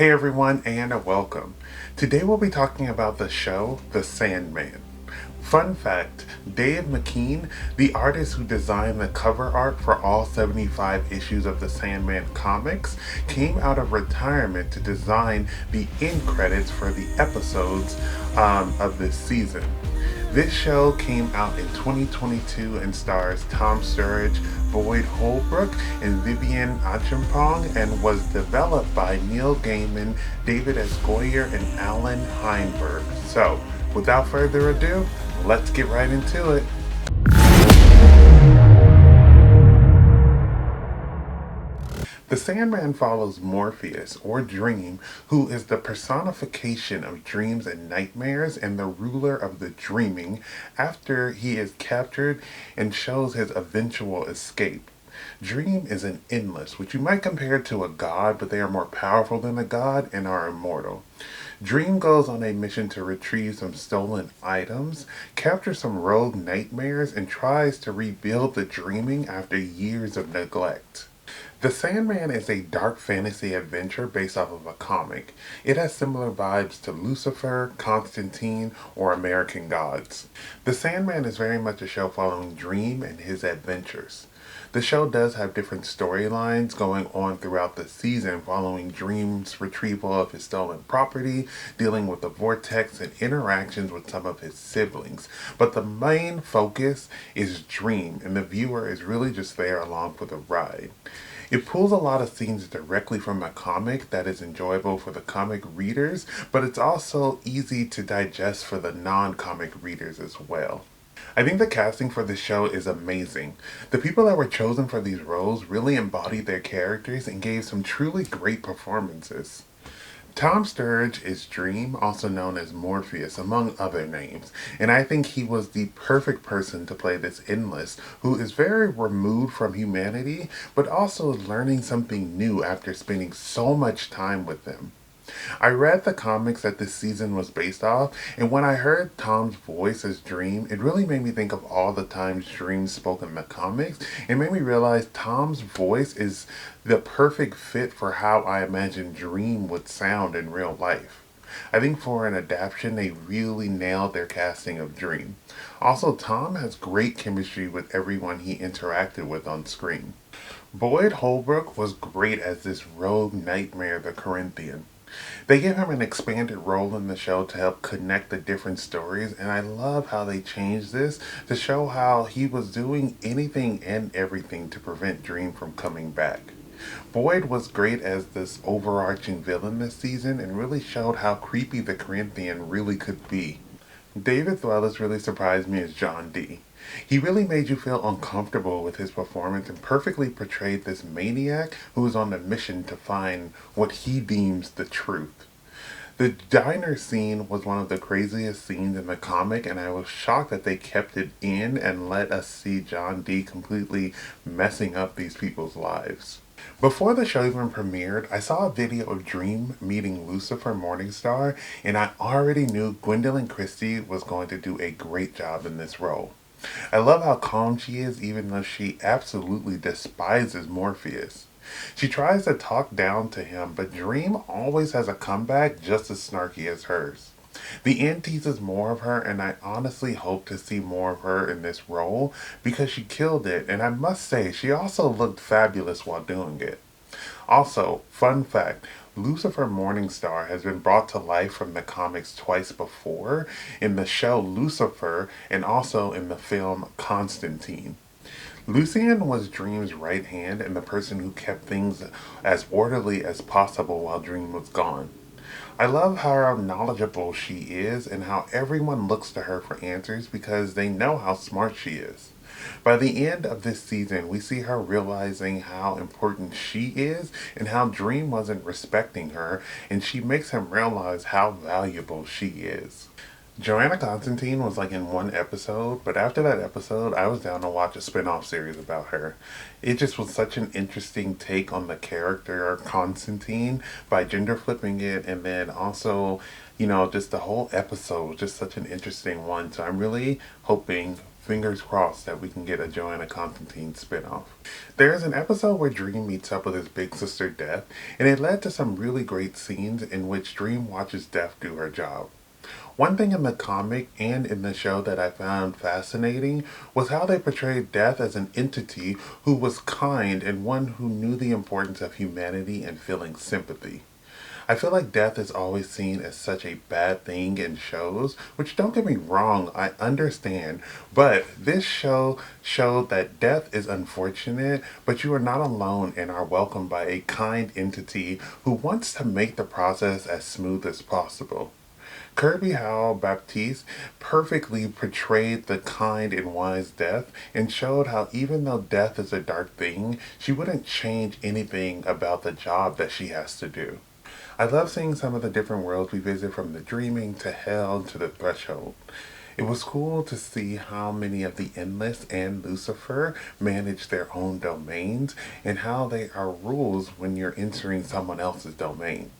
Hey everyone, and welcome. Today we'll be talking about the show The Sandman. Fun fact, Dave McKean, the artist who designed the cover art for all 75 issues of the Sandman comics, came out of retirement to design the end credits for the episodes of this season. This show came out in 2022 and stars Tom Sturridge, Boyd Holbrook, and Vivienne Acheampong, and was developed by Neil Gaiman, David S. Goyer, and Alan Heinberg. So, without further ado, let's get right into it. The Sandman follows Morpheus, or Dream, who is the personification of dreams and nightmares and the ruler of the dreaming, after he is captured and shows his eventual escape. Dream is an endless, which you might compare to a god, but they are more powerful than a god and are immortal. Dream goes on a mission to retrieve some stolen items, capture some rogue nightmares, and tries to rebuild the dreaming after years of neglect. The Sandman is a dark fantasy adventure based off of a comic. It has similar vibes to Lucifer, Constantine, or American Gods. The Sandman is very much a show following Dream and his adventures. The show does have different storylines going on throughout the season, following Dream's retrieval of his stolen property, dealing with the vortex, and interactions with some of his siblings. But the main focus is Dream, and the viewer is really just there along for the ride. It pulls a lot of scenes directly from a comic that is enjoyable for the comic readers, but it's also easy to digest for the non-comic readers as well. I think the casting for this show is amazing. The people that were chosen for these roles really embodied their characters and gave some truly great performances. Tom Sturridge is Dream, also known as Morpheus, among other names, and I think he was the perfect person to play this Endless, who is very removed from humanity, but also is learning something new after spending so much time with them. I read the comics that this season was based off, and when I heard Tom's voice as Dream, it really made me think of all the times Dream spoke in the comics, and made me realize Tom's voice is the perfect fit for how I imagine Dream would sound in real life. I think for an adaptation, they really nailed their casting of Dream. Also, Tom has great chemistry with everyone he interacted with on screen. Boyd Holbrook was great as this rogue nightmare, the Corinthian. They give him an expanded role in the show to help connect the different stories, and I love how they changed this to show how he was doing anything and everything to prevent Dream from coming back. Boyd was great as this overarching villain this season and really showed how creepy the Corinthian really could be. David Thwellis really surprised me as John D. He really made you feel uncomfortable with his performance and perfectly portrayed this maniac who is on a mission to find what he deems the truth. The diner scene was one of the craziest scenes in the comic, and I was shocked that they kept it in and let us see John D completely messing up these people's lives. Before the show even premiered, I saw a video of Dream meeting Lucifer Morningstar, and I already knew Gwendolyn Christie was going to do a great job in this role. I love how calm she is, even though she absolutely despises Morpheus. She tries to talk down to him, but Dream always has a comeback just as snarky as hers. The end teases more of her, and I honestly hope to see more of her in this role because she killed it, and I must say, she also looked fabulous while doing it. Also, fun fact, Lucifer Morningstar has been brought to life from the comics twice before, in the show Lucifer and also in the film Constantine. Lucian was Dream's right hand and the person who kept things as orderly as possible while Dream was gone. I love how knowledgeable she is and how everyone looks to her for answers because they know how smart she is. By the end of this season, we see her realizing how important she is and how Dream wasn't respecting her, and she makes him realize how valuable she is. Joanna Constantine was like in one episode, but after that episode, I was down to watch a spin-off series about her. It just was such an interesting take on the character Constantine by gender flipping it, and then also, just the whole episode was just such an interesting one. So I'm really hoping fingers crossed that we can get a Joanna Constantine spinoff. There's an episode where Dream meets up with his big sister Death, and it led to some really great scenes in which Dream watches Death do her job. One thing in the comic and in the show that I found fascinating was how they portrayed Death as an entity who was kind and one who knew the importance of humanity and feeling sympathy. I feel like death is always seen as such a bad thing in shows, which don't get me wrong, I understand, but this show showed that death is unfortunate, but you are not alone and are welcomed by a kind entity who wants to make the process as smooth as possible. Kirby Howell Baptiste perfectly portrayed the kind and wise Death and showed how even though death is a dark thing, she wouldn't change anything about the job that she has to do. I love seeing some of the different worlds we visit, from the dreaming to hell to the threshold. It was cool to see how many of the Endless and Lucifer manage their own domains and how they are rules when you're entering someone else's domain.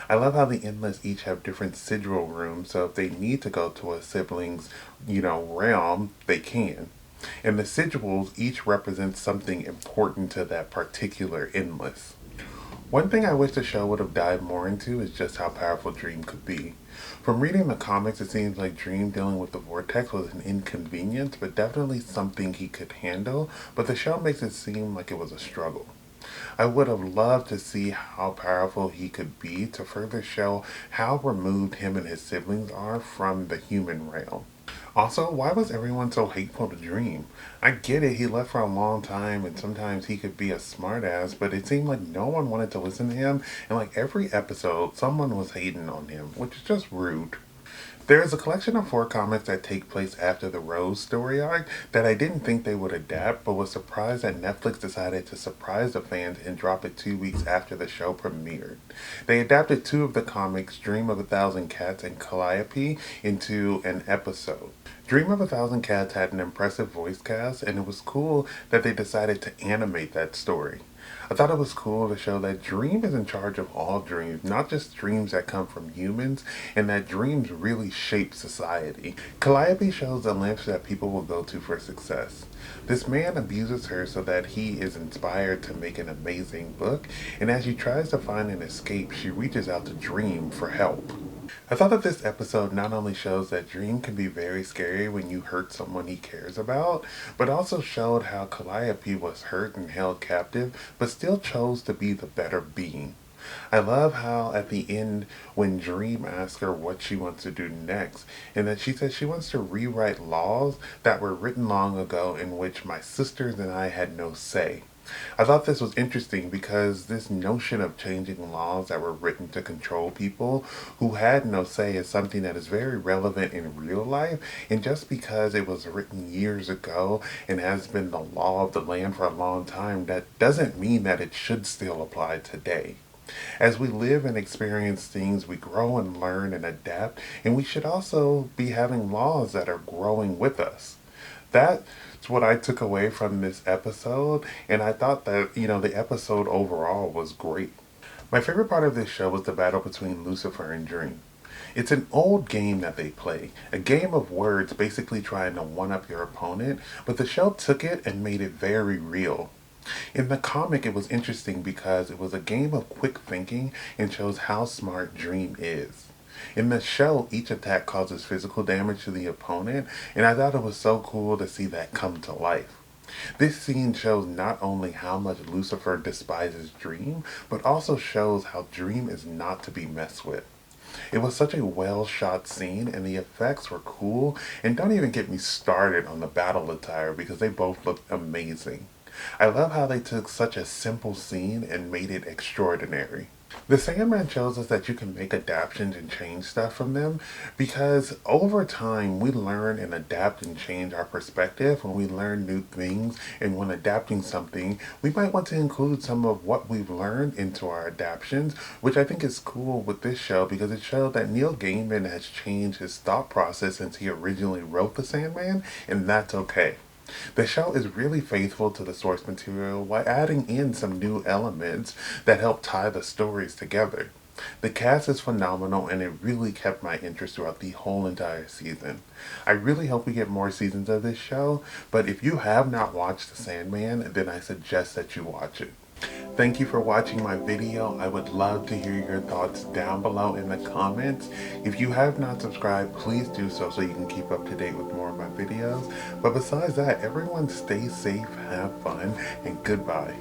I love how the Endless each have different sigil rooms, so if they need to go to a sibling's, realm, they can. And the sigils each represent something important to that particular Endless. One thing I wish the show would have dived more into is just how powerful Dream could be. From reading the comics, it seems like Dream dealing with the Vortex was an inconvenience, but definitely something he could handle, but the show makes it seem like it was a struggle. I would have loved to see how powerful he could be to further show how removed him and his siblings are from the human realm. Also, why was everyone so hateful to Dream? I get it, he left for a long time and sometimes he could be a smartass, but it seemed like no one wanted to listen to him, and like every episode, someone was hating on him, which is just rude. There is a collection of 4 comics that take place after the Rose story arc that I didn't think they would adapt, but was surprised that Netflix decided to surprise the fans and drop it 2 weeks after the show premiered. They adapted 2 of the comics, Dream of a Thousand Cats and Calliope, into an episode. Dream of a Thousand Cats had an impressive voice cast, and it was cool that they decided to animate that story. I thought it was cool to show that Dream is in charge of all dreams, not just dreams that come from humans, and that dreams really shape society. Calliope shows the lengths that people will go to for success. This man abuses her so that he is inspired to make an amazing book, and as she tries to find an escape, she reaches out to Dream for help. I thought that this episode not only shows that Dream can be very scary when you hurt someone he cares about, but also showed how Calliope was hurt and held captive, but still chose to be the better being. I love how at the end, when Dream asks her what she wants to do next, and that she says she wants to rewrite laws that were written long ago in which my sisters and I had no say. I thought this was interesting because this notion of changing laws that were written to control people who had no say is something that is very relevant in real life, and just because it was written years ago and has been the law of the land for a long time, that doesn't mean that it should still apply today. As we live and experience things, we grow and learn and adapt, and we should also be having laws that are growing with us. That's what I took away from this episode, and I thought that, the episode overall was great. My favorite part of this show was the battle between Lucifer and Dream. It's an old game that they play, a game of words basically trying to one-up your opponent, but the show took it and made it very real. In the comic, it was interesting because it was a game of quick thinking and shows how smart Dream is. In the show, each attack causes physical damage to the opponent, and I thought it was so cool to see that come to life. This scene shows not only how much Lucifer despises Dream, but also shows how Dream is not to be messed with. It was such a well-shot scene, and the effects were cool, and don't even get me started on the battle attire because they both looked amazing. I love how they took such a simple scene and made it extraordinary. The Sandman shows us that you can make adaptations and change stuff from them because over time we learn and adapt and change our perspective when we learn new things, and when adapting something we might want to include some of what we've learned into our adaptations, which I think is cool with this show because it showed that Neil Gaiman has changed his thought process since he originally wrote The Sandman, and that's okay. The show is really faithful to the source material while adding in some new elements that help tie the stories together. The cast is phenomenal and it really kept my interest throughout the whole entire season. I really hope we get more seasons of this show, but if you have not watched The Sandman, then I suggest that you watch it. Thank you for watching my video. I would love to hear your thoughts down below in the comments. If you have not subscribed, please do so you can keep up to date with more of my videos. But besides that, everyone stay safe, have fun, and goodbye.